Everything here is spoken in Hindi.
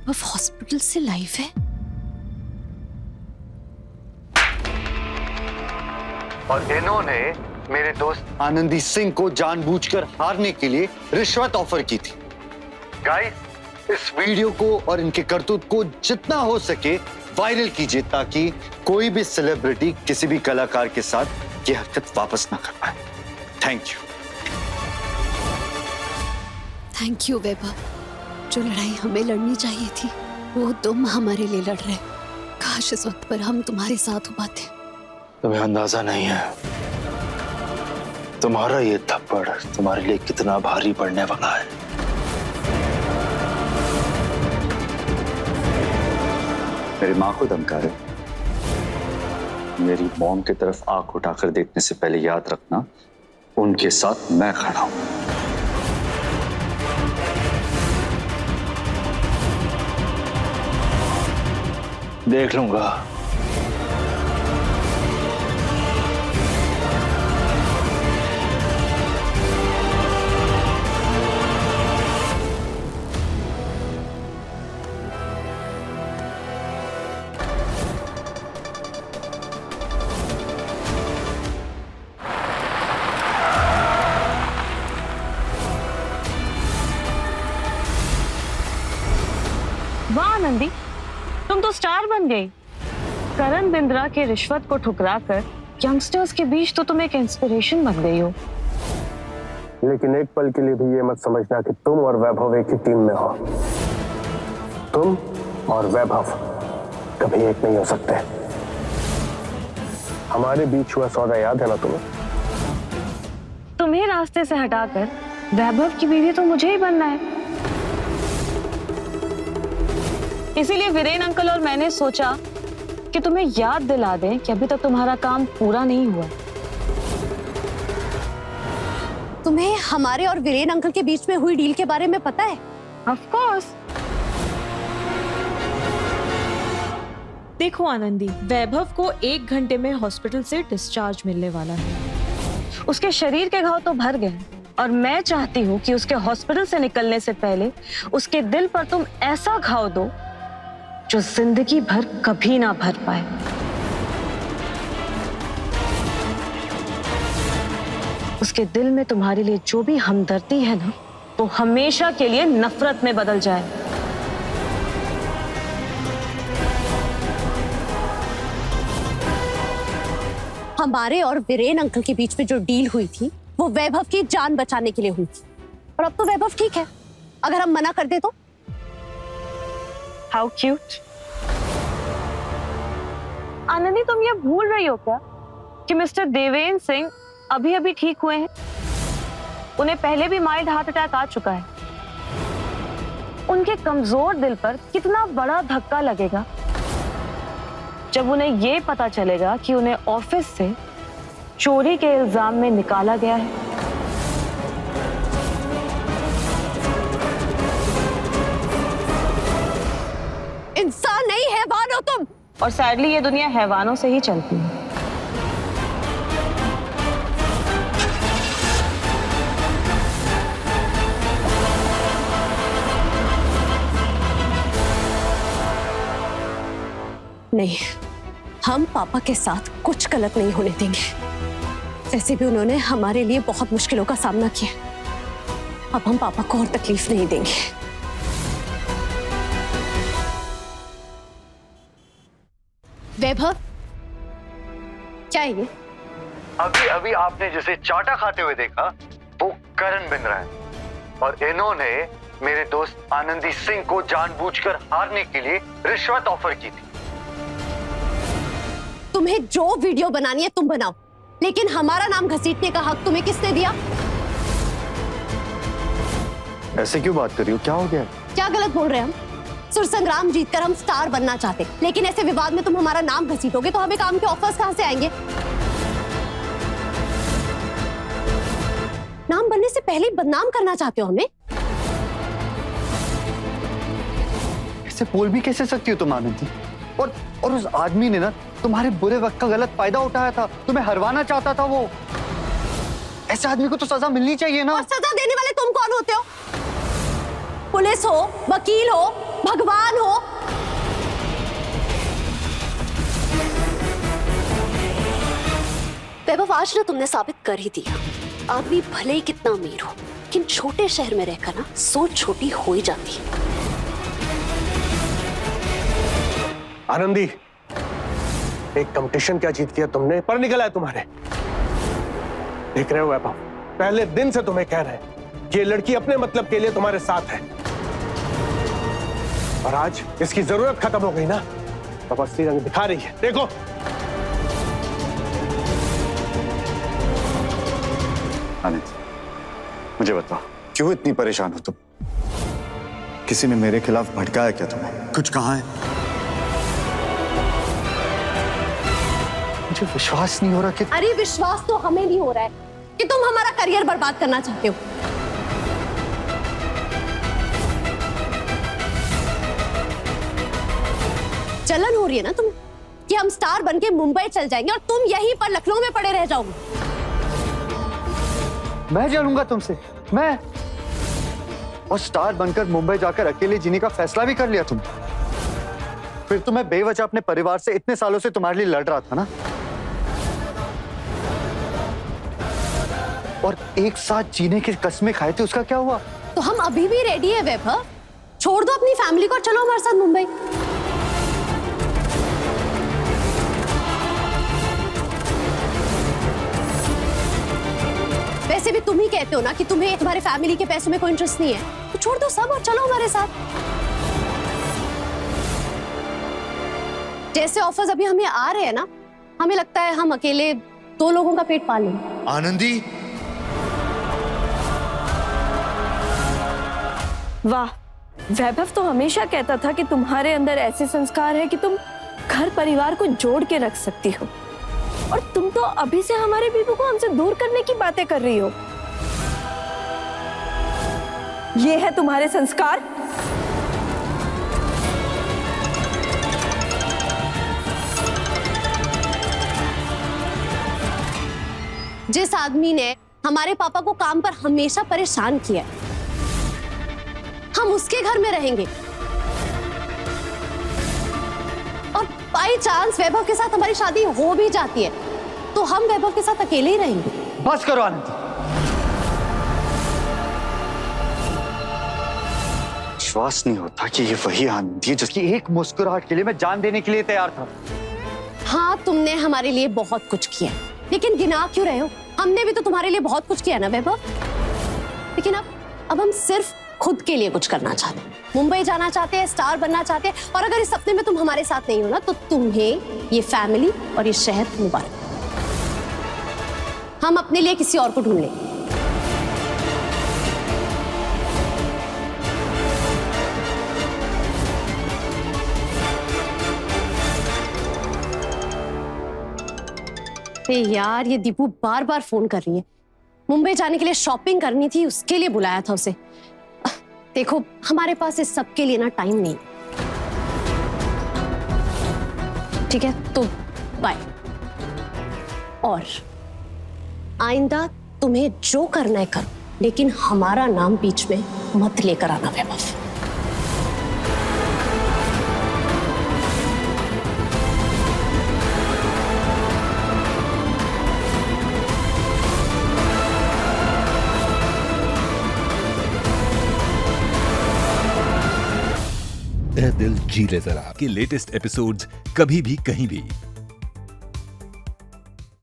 वैभव हॉस्पिटल से लाइव है? और इन्होंने मेरे दोस्त आनंदी सिंह को जानबूझकर हारने के लिए रिश्वत ऑफर की थी। गाइस, इस वीडियो को और इनके करतूत को जितना हो सके वायरल कीजिए ताकि कोई भी सेलिब्रिटी किसी भी कलाकार के साथ ये हरकत वापस ना कर पाए। Thank you. थैंक यू वैभव। जो लड़ाई हमें लड़नी चाहिए थी वो तुम हमारे लिए लड़ रहे। काश इस वक्त पर हम तुम्हारे साथ हो पाते। तुम्हें अंदाजा नहीं है तुम्हारा ये थप्पड़ तुम्हारे लिए कितना भारी पड़ने वाला है। मेरी माँ को धमका रहे। मेरी मॉम की तरफ आंख उठाकर देखने से पहले याद रखना, उनके साथ मैं खड़ा हूं। देख लूंगा। वाह आनंदी, तुम तो स्टार बन गई। करण बिंद्रा के रिश्वत को ठुकराकर यंगस्टर्स के बीच तो तुम एक इंस्पिरेशन बन गई हो। लेकिन एक पल के लिए भी ये मत समझना कि तुम और वैभव एक ही टीम में हो। तुम और वैभव कभी एक नहीं हो सकते। हमारे बीच हुआ सौदा याद है ना तुम्हें? तुम्हें रास्ते से हटाकर वैभव की बीवी तो मुझे ही बनना है। इसीलिए वीरेन अंकल और मैंने सोचा कि तुम्हें याद दिला दें कि अभी तक तुम्हारा काम पूरा नहीं हुआ। तुम्हें हमारे और वीरेन अंकल के बीच में हुई डील के बारे में पता है? Of course. देखो आनंदी, वैभव को 1 घंटे में हॉस्पिटल से डिस्चार्ज मिलने वाला है। उसके शरीर के घाव तो भर गए और मैं चाहती हूँ कि उसके हॉस्पिटल से निकलने से पहले उसके दिल पर तुम ऐसा घाव दो जो जिंदगी भर कभी ना भर पाए। उसके दिल में तुम्हारे लिए जो भी हमदर्दी है ना, वो हमेशा के लिए नफरत में बदल जाए। हमारे और वीरेन अंकल के बीच में जो डील हुई थी वो वैभव की जान बचाने के लिए हुई थी। और अब तो वैभव ठीक है। अगर हम मना कर दे तो? How cute. आनंदी, तुम ये भूल रही हो क्या कि मिस्टर देवेंद्र सिंह अभी अभी ठीक हुए हैं? उन्हें पहले भी माइल्ड हार्ट अटैक आ चुका है। उनके कमजोर दिल पर कितना बड़ा धक्का लगेगा जब उन्हें ये पता चलेगा कि उन्हें ऑफिस से चोरी के इल्जाम में निकाला गया है। इंसान नहीं हैवान हो तुम। और सैडली ये दुनिया हैवानों से ही चलती है। नहीं, हम पापा के साथ कुछ गलत नहीं होने देंगे। वैसे भी उन्होंने हमारे लिए बहुत मुश्किलों का सामना किया। अब हम पापा को और तकलीफ नहीं देंगे। वैभव, क्या है ये? अभी अभी आपने जिसे चाटा खाते हुए देखा वो करण बिंद्रा है। और इन्होंने मेरे दोस्त आनंदी सिंह को जानबूझकर हारने के लिए रिश्वत ऑफर की थी। तुम्हें जो वीडियो बनानी है तुम बनाओ, लेकिन हमारा नाम घसीटने का हक तुम्हें किसने दिया? ऐसे क्यों बात कर रही हो? क्या हो गया? क्या गलत बोल रहे हैं हम? सुर संग्राम जीतकर हम स्टार बनना चाहते, लेकिन ऐसे विवाद में तुम हमारा नाम घसीटोगे तो हमें काम के ऑफर्स कहां से आएंगे? नाम बनने से पहले ही बदनाम करना चाहते हो हमें? ऐसे बोल भी कैसे सकती हो तुम आनंदी? और उस आदमी ने ना तुम्हारे बुरे वक्त का गलत फायदा उठाया था, तुम्हें हरवाना चाहता था वो। ऐसे आदमी को तो सजा मिलनी चाहिए ना। और सजा देने वाले तुम कौन होते हो? पुलिस हो, वकील हो, भगवान हो। वैभव, आज ना तुमने साबित कर ही दिया, आदमी भले ही कितना अमीर हो, लेकिन छोटे शहर में रहकर ना सोच छोटी हो ही जाती है। आनंदी, एक कंपटीशन क्या जीत किया तुमने, पर निकला है तुम्हारे। देख रहे हो वैभव, पहले दिन से तुम्हें कह रहे हैं कि ये लड़की अपने मतलब के लिए तुम्हारे साथ है, और आज इसकी जरूरत खत्म हो गई ना, तो असली रंग दिखा रही है। देखो आनंद, मुझे बताओ, क्यों इतनी परेशान हो तुम? किसी ने मेरे खिलाफ भड़काया क्या तुम्हें? कुछ कहा है? मुझे विश्वास नहीं हो रहा कि... अरे विश्वास तो हमें नहीं हो रहा है कि तुम हमारा करियर बर्बाद करना चाहते हो। जलन हो रही है ना तुम्हें कि हम स्टार बनके मुंबई चल जाएंगे और तुम यहीं पर लखनऊ में पड़े रह जाओगे। मैं जलूंगा तुमसे? मैं? और स्टार बनकर मुंबई जाकर अकेले जीने का फैसला भी कर लिया तुमने? फिर तो मैं बेवजह अपने परिवार से इतने सालों से तुम्हारे लिए लड़ रहा था ना, और एक साथ जीने की कस्में खाए थे, उसका क्या हुआ? तो हम अभी भी रेडी है वैभव, छोड़ दो अपनी फैमिली को और चलो हमारे साथ मुंबई। वैसे भी तुम ही कहते हो ना कि तुम्हें तुम्हारे फैमिली के पैसों में कोई इंटरेस्ट नहीं है, तो छोड़ दो सब और चलो हमारे साथ। जैसे ऑफर्स अभी हमें आ रहे हैं ना, हमें लगता है हम अकेले 2 लोगों का पेट पाल लेंगे। आनंदी, वाह, वैभव तो हमेशा कहता था कि तुम्हारे अंदर ऐसे संस्कार है कि तुम घर परिवार को जोड़ के रख सकती हो, और तुम तो अभी से हमारे बीबू को हमसे दूर करने की बातें कर रही हो। ये है तुम्हारे संस्कार? जिस आदमी ने हमारे पापा को काम पर हमेशा परेशान किया, हम उसके घर में रहेंगे, और बाई चांस वैभव के साथ हमारी शादी हो भी जाती है तो हम वैभव के साथ अकेले ही रहेंगे। बस करो आनंदी। विश्वास नहीं होता कि ये वही आनंदी है जिसकी एक मुस्कुराहट के लिए मैं जान देने के लिए तैयार था। हाँ, तुमने हमारे लिए बहुत कुछ किया, लेकिन गिना क्यों रहे हो? हमने भी तो तुम्हारे लिए बहुत कुछ किया ना वैभव। लेकिन अब हम सिर्फ खुद के लिए कुछ करना चाहते हैं, मुंबई जाना चाहते हैं, स्टार बनना चाहते हैं, और अगर इस सपने में तुम हमारे साथ नहीं हो ना, तो तुम्हें ये फैमिली और ये शहर मुबारक। हम अपने लिए किसी और को ढूंढ लेंगे। यार, ये दीपू बार बार फोन कर रही है। मुंबई जाने के लिए शॉपिंग करनी थी, उसके लिए बुलाया था उसे। देखो, हमारे पास इस सब के लिए ना टाइम नहीं। ठीक है, तो बाय। और आइंदा तुम्हें जो करना है करो, लेकिन हमारा नाम बीच में मत लेकर आना वैभव। ए दिल जी ले जरा के लेटेस्ट एपिसोड्स कभी भी कहीं भी